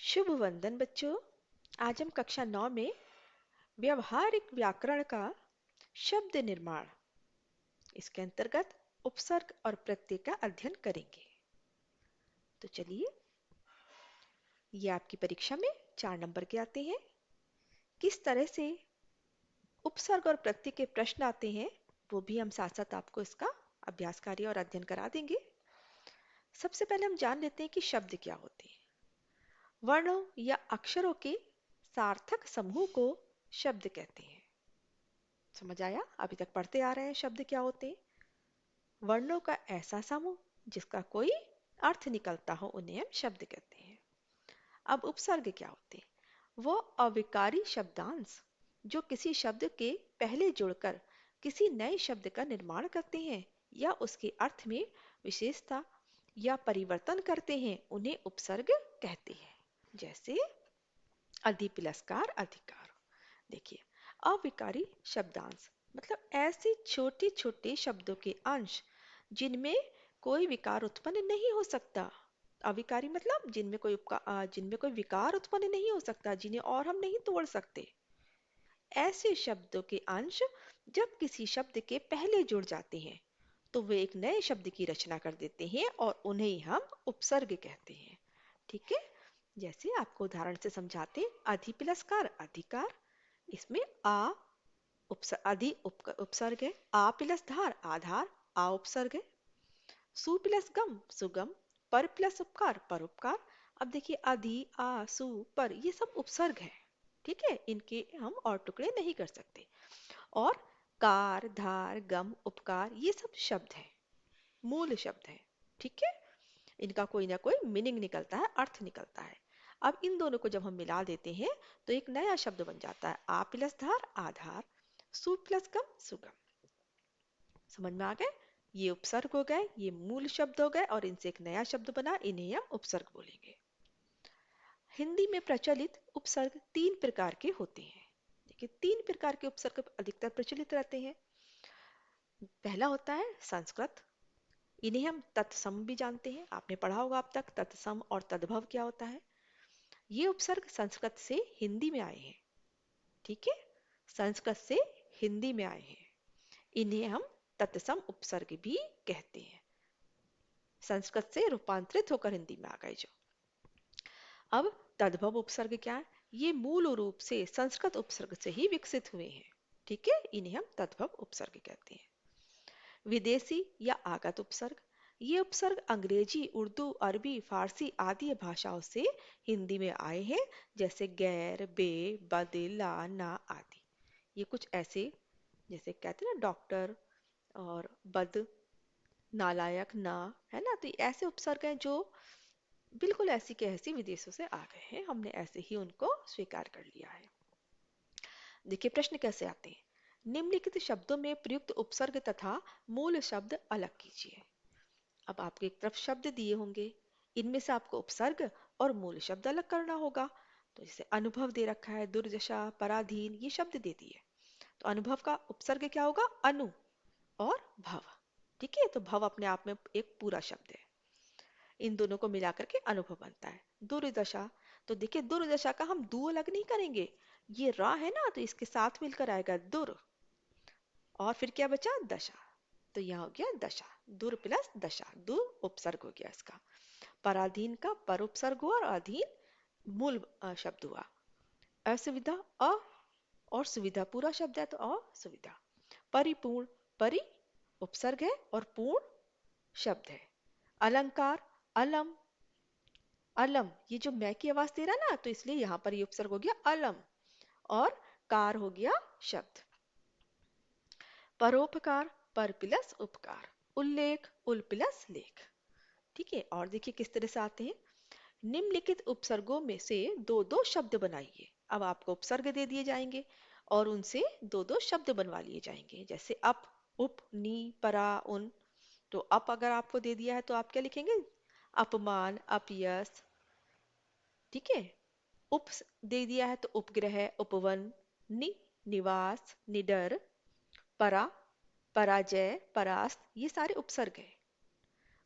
शुभ वंदन बच्चों। आज हम कक्षा 9 में व्यवहारिक व्याकरण का शब्द निर्माण इसके अंतर्गत उपसर्ग और प्रत्यय का अध्ययन करेंगे। तो चलिए, ये आपकी परीक्षा में 4 नंबर के आते हैं। किस तरह से उपसर्ग और प्रत्यय के प्रश्न आते हैं वो भी हम साथ साथ आपको इसका अभ्यास कार्य और अध्ययन करा देंगे। सबसे पहले हम जान लेते हैं कि शब्द क्या होते हैं। वर्णों या अक्षरों के सार्थक समूह को शब्द कहते हैं। समझ आया? अभी तक पढ़ते आ रहे हैं शब्द क्या होते हैं। वर्णों का ऐसा समूह जिसका कोई अर्थ निकलता हो उन्हें हम शब्द कहते हैं। अब उपसर्ग क्या होते हैं? वो अविकारी शब्दांश जो किसी शब्द के पहले जुड़कर किसी नए शब्द का निर्माण करते हैं या उसके अर्थ में विशेषता या परिवर्तन करते हैं, उन्हें उपसर्ग कहते हैं। जैसे अधिपिलस्कार अधिकार। देखिए, अविकारी शब्दांश मतलब ऐसे छोटे छोटे शब्दों के अंश जिनमें कोई विकार उत्पन्न नहीं हो सकता। अविकारी मतलब जिनमें कोई विकार उत्पन्न नहीं हो सकता, जिन्हें और हम नहीं तोड़ सकते। ऐसे शब्दों के अंश जब किसी शब्द के पहले जुड़ जाते हैं तो वे एक नए शब्द की रचना कर देते हैं और उन्हें हम उपसर्ग कहते हैं। ठीक है, जैसे आपको उदाहरण से समझाते हैं। अधिपिलस्कार अधिकार, इसमें आ उपसर्ग है। आ प्लस धार आधार, आ उपसर्ग है। सु प्लस गम सुगम, पर प्लस उपकार परोपकार। अब देखिए, अधि आ सु पर ये सब उपसर्ग है। ठीक है, इनके हम और टुकड़े नहीं कर सकते। और कार धार गम उपकार ये सब शब्द हैं, मूल शब्द हैं। ठीक है, इनका कोई ना कोई मीनिंग निकलता है, अर्थ निकलता है। अब इन दोनों को जब हम मिला देते हैं तो एक नया शब्द बन जाता है। आ प्लस धार आधार, सु प्लस गम सुगम। समझ में आ गए? ये उपसर्ग हो गए, ये मूल शब्द हो गए और इनसे एक नया शब्द बना, इन्हें हम उपसर्ग बोलेंगे। हिंदी में प्रचलित उपसर्ग 3 प्रकार के होते हैं। देखिए, 3 प्रकार के उपसर्ग अधिकतर प्रचलित रहते हैं। पहला होता है संस्कृत। इन्हें हम तत्सम भी जानते हैं, आपने पढ़ा होगा अब तक तत्सम और तद्भव क्या होता है। ये उपसर्ग संस्कृत से हिंदी में आए हैं। ठीक है, संस्कृत से हिंदी में आए हैं। इन्हें हम तत्सम उपसर्ग भी कहते हैं। संस्कृत से रूपांतरित होकर हिंदी में आ गए जो। अब तद्भव उपसर्ग क्या है? ये मूल रूप से संस्कृत उपसर्ग से ही विकसित हुए हैं। ठीक है, इन्हें हम तद्भव उपसर्ग कहते हैं। विदेशी या आगत उपसर्ग, ये उपसर्ग अंग्रेजी उर्दू अरबी फारसी आदि भाषाओं से हिंदी में आए हैं। जैसे गैर बे बद ला ना आदि। ये कुछ ऐसे, जैसे कहते हैं ना डॉक्टर और बद नालायक ना, है ना। तो ये ऐसे उपसर्ग हैं जो बिल्कुल ऐसी के ऐसी विदेशों से आ गए हैं, हमने ऐसे ही उनको स्वीकार कर लिया है। देखिए, प्रश्न कैसे आते हैं। निम्नलिखित शब्दों में प्रयुक्त उपसर्ग तथा मूल शब्द अलग कीजिए। अब आपको एक तरफ शब्द दिए होंगे, इनमें से आपको उपसर्ग और मूल शब्द अलग करना होगा। तो जैसे अनुभव दे रखा है, दुर्दशा पराधीन ये शब्द दे दिए। तो अनुभव का उपसर्ग क्या होगा? अनु और भव। ठीक है, तो भव अपने आप में एक पूरा शब्द है। इन दोनों को मिलाकर के अनुभव बनता है। दुर्दशा, तो देखिए दुर्दशा का हम दू अलग नहीं करेंगे, ये रा है ना, तो इसके साथ मिलकर आएगा दुर। और फिर क्या बचा? दशा। तो यहाँ हो गया दशा, दुर प्लस दशा, दुर उपसर्ग हो गया इसका। पराधीन का पर उपसर्ग हुआ और अधीन मूल शब्द हुआ। असुविधा अ और सुविधा पूरा शब्द है तो असुविधा। परिपूर्ण, परि उपसर्ग है और पूर्ण शब्द है। अलंकार, अलम, अलम ये जो मैं की आवाज दे रहा ना, तो इसलिए यहां पर ये उपसर्ग हो गया अलम और कार हो गया शब्द। परोपकार, पर प्लस उपकार। उल्लेख, उल प्लस लेख। ठीक है, और देखिए किस तरह से आते हैं। निम्नलिखित उपसर्गों में से दो दो शब्द बनाइए। अब आपको उपसर्ग दे दिए जाएंगे और उनसे दो दो शब्द बनवा लिए जाएंगे। जैसे अप, उप, नी, परा, उन। तो अप अगर आपको दे दिया है तो आप क्या लिखेंगे? अपमान, अपयश। ठीक है, उप दे दिया है तो उपग्रह, उपवन। नि, निवास, निडर। परा, पराजय, परास्त ये सारे उपसर्ग है।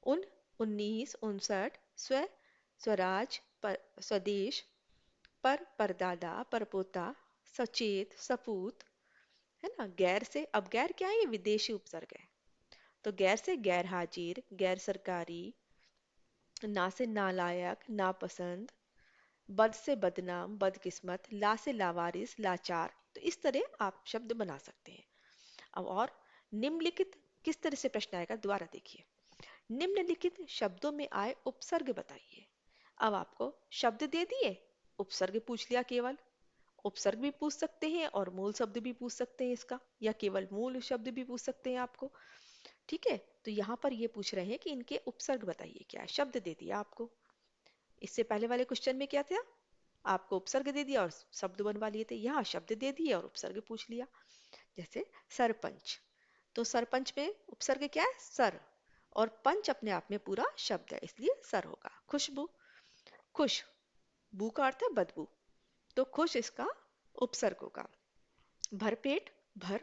उन, 19, 59, स्व, स्वराज, पर स्वदेश, पर परदादा, परपोता, सचेत, सपूत, है ना। गैर से, अब गैर क्या है, ये विदेशी उपसर्ग है। तो गैर से गैर हाजिर, गैर सरकारी, ना से नालायक, नापसंद, बद से बदनाम, बदकिस्मत, ला से लावारिस, लाचार। तो इस तरह आप शब्द बना सकते हैं। अब और निम्नलिखित किस तरह से प्रश्न आएगा, दोबारा देखिए। निम्नलिखित शब्दों में आए उपसर्ग बताइए। अब आपको शब्द दे दिए, उपसर्ग पूछ लिया केवल। उपसर्ग भी पूछ सकते हैं और मूल शब्द भी पूछ सकते हैं इसका, या केवल मूल शब्द भी पूछ सकते हैं आपको। ठीक है, तो यहाँ पर ये पूछ रहे हैं कि इनके उपसर्ग बताइए क्या है। शब्द दे दिया आपको। इससे पहले वाले क्वेश्चन में क्या था, आपको उपसर्ग दे दिया और शब्द बनवा लिए थे। यहाँ शब्द दे दिए और उपसर्ग पूछ लिया। जैसे सरपंच, तो सरपंच में उपसर्ग क्या है, सर, और पंच अपने आप में पूरा शब्द है, इसलिए सर होगा। खुशबू, खुश, बू का अर्थ है बदबू, तो खुश इसका उपसर्ग होगा। भरपेट, भर,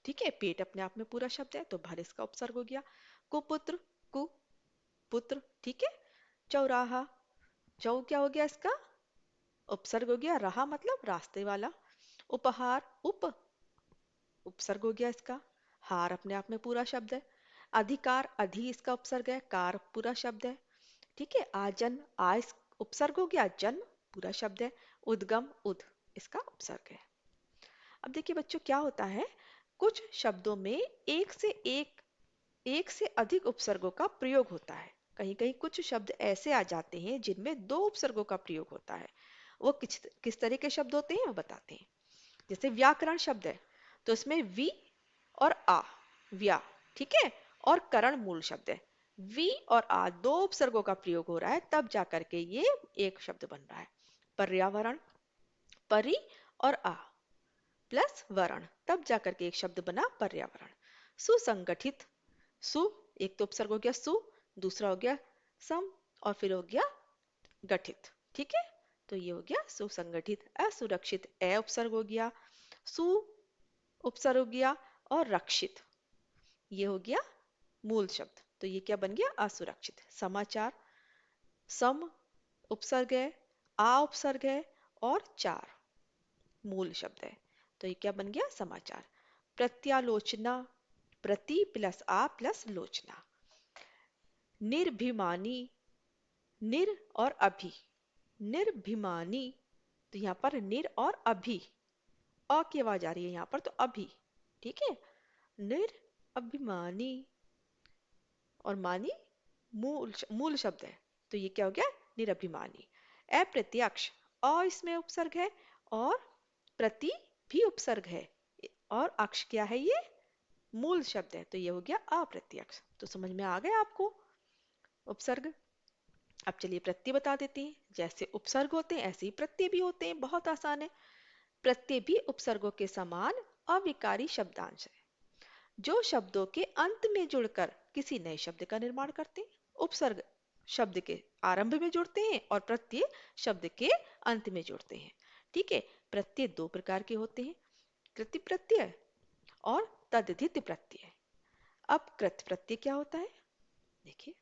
ठीक है, पेट अपने आप में पूरा शब्द है, तो भर इसका उपसर्ग हो गया। कुपुत्र, कु, पुत्र, ठीक है। चौराहा, चौ क्या हो गया इसका उपसर्ग हो गया, रहा मतलब रास्ते वाला। उपहार, उप, उपसर्ग हो गया इसका। हार अपने आप में पूरा शब्द है। अधिकार, अधि इसका उपसर्ग है, कार पूरा शब्द है। ठीक है। आजन, आ उपसर्ग हो गया, जन पूरा शब्द है। उद्गम, उद इसका उपसर्ग है। अब देखिए बच्चों क्या होता है, कुछ शब्दों में एक से अधिक उपसर्गों का प्रयोग होता है। कहीं कहीं कुछ शब्द ऐसे आ जाते हैं जिनमें दो उपसर्गों का प्रयोग होता है। वो किस तरह के शब्द होते हैं वो बताते हैं। जैसे व्याकरण शब्द है, तो इसमें वी और आ, व्या, ठीक है, और करण मूल शब्द है। वी और आ दो उपसर्गों का प्रयोग हो रहा है, तब जाकर के ये एक शब्द बन रहा है। पर्यावरण, परि और आ प्लस वरण, तब जाकर के एक शब्द बना पर्यावरण। सुसंगठित, सु एक तो उपसर्ग हो गया सु, दूसरा हो गया सम, और फिर हो गया गठित। ठीक है, तो ये हो गया सुसंगठित। असुरक्षित, ए उपसर्ग हो गया, सु उपसर्ग हो गया, और रक्षित ये हो गया मूल शब्द, तो ये क्या बन गया, असुरक्षित। समाचार, सम उपसर्ग है, आ उपसर्ग है, और चार मूल शब्द है, तो ये क्या बन गया, समाचार। प्रत्यालोचना, प्रति प्लस आ प्लस लोचना। निर्भिमानी, निर और अभी, निर्भिमानी, तो यहाँ पर निर और अभी, अ की आवाज आ रही है यहाँ पर, तो अभी, ठीक है। निर अभिमानी, और मानी मूल शब्द है, तो ये क्या हो गया, निरभिमानी। अप्रत्यक्ष, अ इसमें उपसर्ग है, और प्रति भी उपसर्ग है, और अक्ष क्या है, ये मूल शब्द है, तो ये हो गया अप्रत्यक्ष। तो समझ में आ गया आपको उपसर्ग। अब चलिए प्रत्यय बता देते हैं। जैसे उपसर्ग होते हैं ऐसे ही प्रत्यय भी होते हैं, बहुत आसान है। प्रत्यय भी उपसर्गों के समान अविकारी शब्दांश है, जो शब्दों के अंत में जुड़कर किसी नए शब्द का निर्माण करते हैं। उपसर्ग शब्द के आरंभ में जुड़ते हैं और प्रत्यय शब्द के अंत में जुड़ते हैं। ठीक है। प्रत्यय दो प्रकार के होते हैं, कृति प्रत्यय और तद्धित प्रत्यय। अब कृत प्रत्यय क्या होता है, देखिए,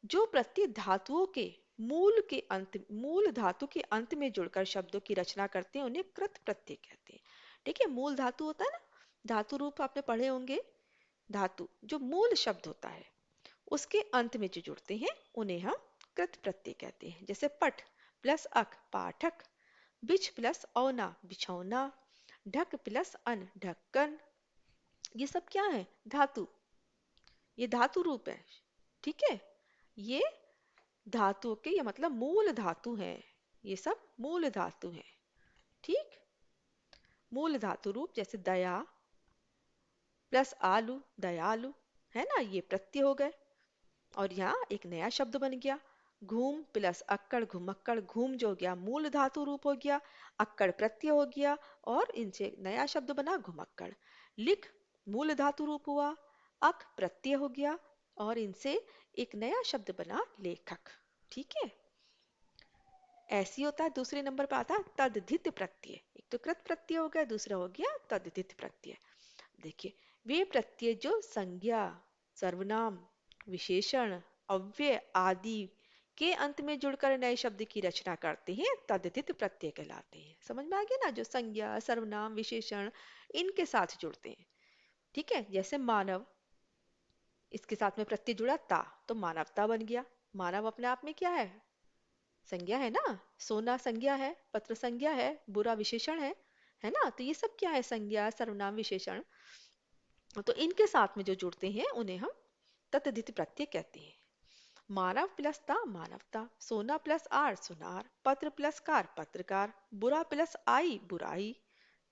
जो प्रत्यय धातुओं के मूल धातु के अंत में जुड़कर शब्दों की रचना करते हैं उन्हें कृत प्रत्यय कहते हैं। ठीक है, मूल धातु होता है ना, धातु रूप आपने पढ़े होंगे। धातु जो मूल शब्द होता है उसके अंत में जो जुड़ते हैं उन्हें हम कृत प्रत्यय कहते हैं। जैसे पठ प्लस अक, पाठक। बिछ प्लस औना, बिछौना। ढक प्लस अन, ढक्कन। ये सब क्या है, धातु, ये धातु रूप है। ठीक है, ये धातु के, ये मतलब मूल धातु है, ये सब मूल धातु है। ठीक, मूल धातु रूप। जैसे दया प्लस आलू, दयालु, है ना, ये प्रत्यय हो गए। और यहाँ एक नया शब्द बन गया, घूम प्लस अक्कड़, घुमक्कड़। घूम जो हो गया मूल धातु रूप हो गया, अक्कड़ प्रत्यय हो गया, और इनसे नया शब्द बना घुमक्कड़। लिख मूल धातु रूप हुआ, अक प्रत्यय हो गया, और इनसे एक नया शब्द बना लेखक। ठीक है, ऐसी होता है। दूसरे नंबर पर आता है तद्धित प्रत्यय। एक तो कृत प्रत्यय हो गया, दूसरा हो गया तद्धित प्रत्यय। देखिए, वे प्रत्यय जो संज्ञा, सर्वनाम, विशेषण, अव्यय आदि के अंत में जुड़कर नए शब्द की रचना करते हैं तद्धित प्रत्यय कहलाते हैं। समझ में आ गया ना, जो संज्ञा सर्वनाम विशेषण इनके साथ जुड़ते हैं। ठीक है, जैसे मानव, इसके साथ में प्रत्यय जुड़ा ता, तो मानवता बन गया। मानव अपने आप में क्या है? संज्ञा है ना। सोना संज्ञा है, पत्र संज्ञा है, बुरा विशेषण है ना। तो ये सब क्या है? संज्ञा सर्वनाम विशेषण। तो इनके साथ में जो जुड़ते हैं उन्हें हम तत्धित प्रत्यय कहते हैं। मानव प्लस ता मानवता, सोना प्लस आर सुनार, पत्र प्लस कार पत्रकार, बुरा प्लस आई बुराई।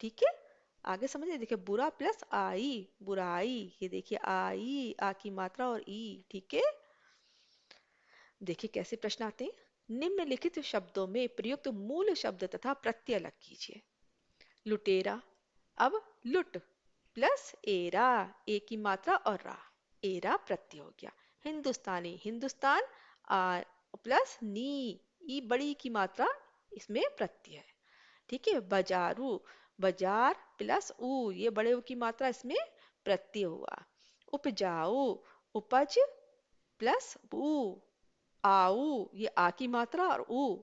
ठीक है, आगे समझिए। देखिए, बुरा प्लस आई बुराई, ये देखिए आई, आ की मात्रा और ई। ठीक है, देखिए कैसे प्रश्न आते हैं। निम्नलिखित शब्दों में प्रयुक्त मूल शब्द तथा प्रत्यय अलग कीजिए। लुटेरा, अब लुट प्लस एरा, ए की मात्रा और रा, एरा प्रत्यय हो गया। हिंदुस्तानी, हिंदुस्तान आ प्लस नी, ई बड़ी की मात्रा, इसमें प्रत्यय है। ठीक है, बाजारू, बाजार प्लस ऊ, ये बड़े ऊ की मात्रा, इसमें प्रत्यय हुआ। उपजाऊ, उपज प्लस ऊ, आऊ, ये आ की मात्रा और ऊ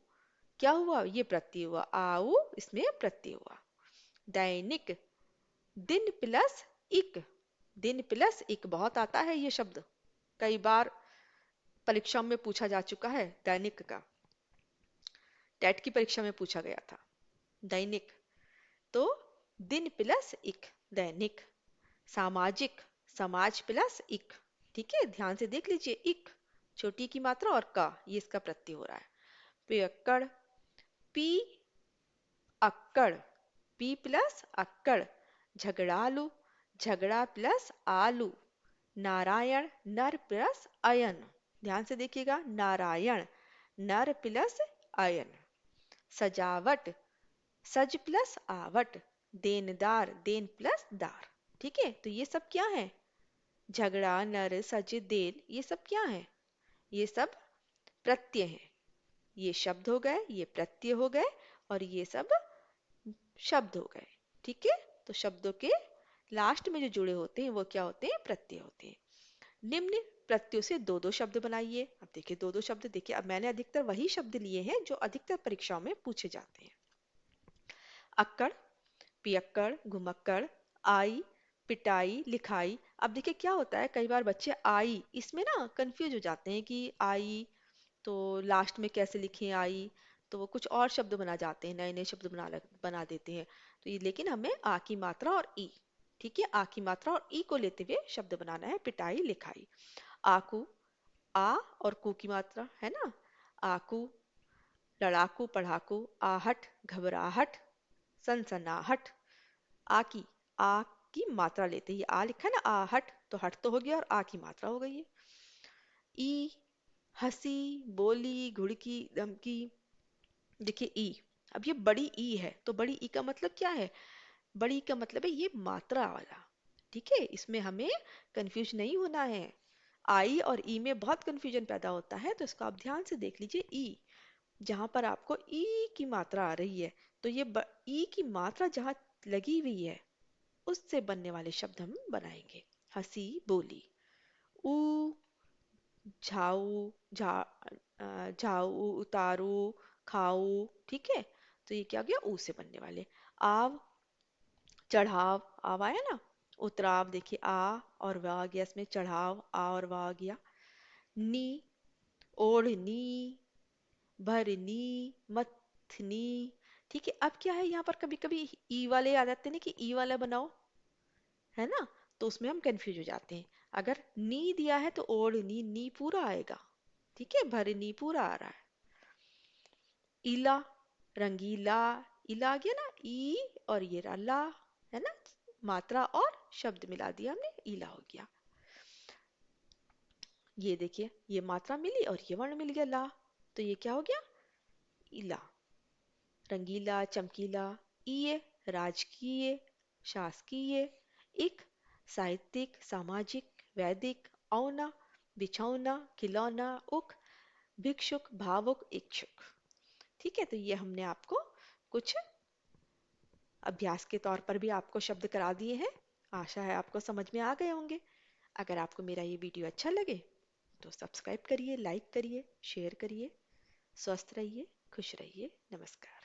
क्या हुआ? ये प्रत्यय हुआ। आऊ, इसमें प्रत्यय हुआ। दैनिक, दिन प्लस इक, दिन प्लस इक बहुत आता है ये शब्द, कई बार परीक्षा में पूछा जा चुका है। दैनिक का टेट की परीक्षा में पूछा गया था। दैनिक, तो दिन प्लस इक दैनिक। सामाजिक, समाज प्लस इक। ठीक है, ध्यान से देख लीजिए, इक छोटी की मात्रा और का, ये इसका प्रत्यय हो रहा है। पियक्कड़, पी अक्कड़, पी प्लस अक्कड़। झगड़ालू, झगड़ा प्लस आलू। नारायण, नर प्लस अयन। ध्यान से देखिएगा, नारायण नर प्लस अयन। सजावट, सज प्लस आवट। देनदार, देन प्लस दार। ठीक है, तो ये सब क्या है? झगड़ा, नर, सज, देन, ये सब क्या है? ये सब प्रत्यय हैं। ये शब्द हो गए, ये प्रत्यय हो गए, और ये सब शब्द हो गए। ठीक है, तो शब्दों के लास्ट में जो जुड़े होते हैं वो क्या होते हैं? प्रत्यय होते हैं। निम्न प्रत्ययों से दो दो शब्द बनाइए। अब देखिए, दो दो शब्द देखिए, अब मैंने अधिकतर वही शब्द लिए हैं जो अधिकतर परीक्षाओं में पूछे जाते हैं। अक्कड़, पियक्कड़, घुमक्कड़, आई, पिटाई, लिखाई। अब देखिए क्या होता है, कई बार बच्चे आई इसमें ना कंफ्यूज हो जाते हैं कि आई तो लास्ट में कैसे लिखें आई, तो वो कुछ और शब्द बना जाते हैं, नए नए शब्द बना देते हैं। तो ये, लेकिन हमें आ की मात्रा और ई, ठीक है, आ की मात्रा और ई को लेते हुए शब्द बनाना है। पिटाई, लिखाई। आकू, आ और कू की मात्रा है ना। आकू, लड़ाकू, पढ़ाकू। आहट, घबराहट, सनसनाहट। आ की मात्रा लेते ही, आ लिखा है ना, आहट, तो हट तो हो गया और आ की मात्रा हो गई है। ई, हंसी, बोली, घुड़की, धमकी। देखिए ई, अब ये बड़ी ई है, तो बड़ी ई का मतलब क्या है? बड़ी का मतलब है ये मात्रा वाला। ठीक है, इसमें हमें कंफ्यूज नहीं होना है। आई और ई में बहुत कंफ्यूजन पैदा होता है, तो इसको आप ध्यान से देख लीजिए। ई, जहां पर आपको ई की मात्रा आ रही है, तो ये ई की मात्रा जहां लगी हुई है उससे बनने वाले शब्द हम बनाएंगे। हंसी, बोली। ऊ, झाऊ, झाऊ, उतारू, खाऊ। ठीक है, तो ये क्या हो गया? ऊ से बनने वाले। आव, चढ़ाव, आव आया ना। उतराव, देखिए आ और वाह आ गया, इसमें चढ़ाव, आ और वाह आ गया। नी, ओढ़नी, भरनी, मथनी। ठीक है, अब क्या है यहाँ पर, कभी कभी ई वाले आ जाते हैं ना कि ई वाला बनाओ, है ना, तो उसमें हम कंफ्यूज हो जाते हैं। अगर नी दिया है तो ओढ़नी, नी पूरा आएगा। ठीक है, भरनी पूरा आ रहा है। इला, रंगीला, इला आ गया ना, ई और ये रहा ला, है ना, मात्रा और शब्द मिला दिया हमने, इला हो गया। ये देखिए, ये मात्रा मिली और ये वर्ण मिल गया ला, तो ये क्या हो गया? इला। रंगीला, चमकीला। इये, राजकीय, शासकीय। इक, साहित्यिक, सामाजिक, वैदिक। औना, बिछौना, खिलौना। उक, भिक्षुक, भावुक, इच्छुक। ठीक है, तो ये हमने आपको कुछ अभ्यास के तौर पर भी आपको शब्द करा दिए हैं। आशा है आपको समझ में आ गए होंगे। अगर आपको मेरा ये वीडियो अच्छा लगे तो सब्सक्राइब करिए, लाइक करिए, शेयर करिए। स्वस्थ रहिए, खुश रहिए। नमस्कार।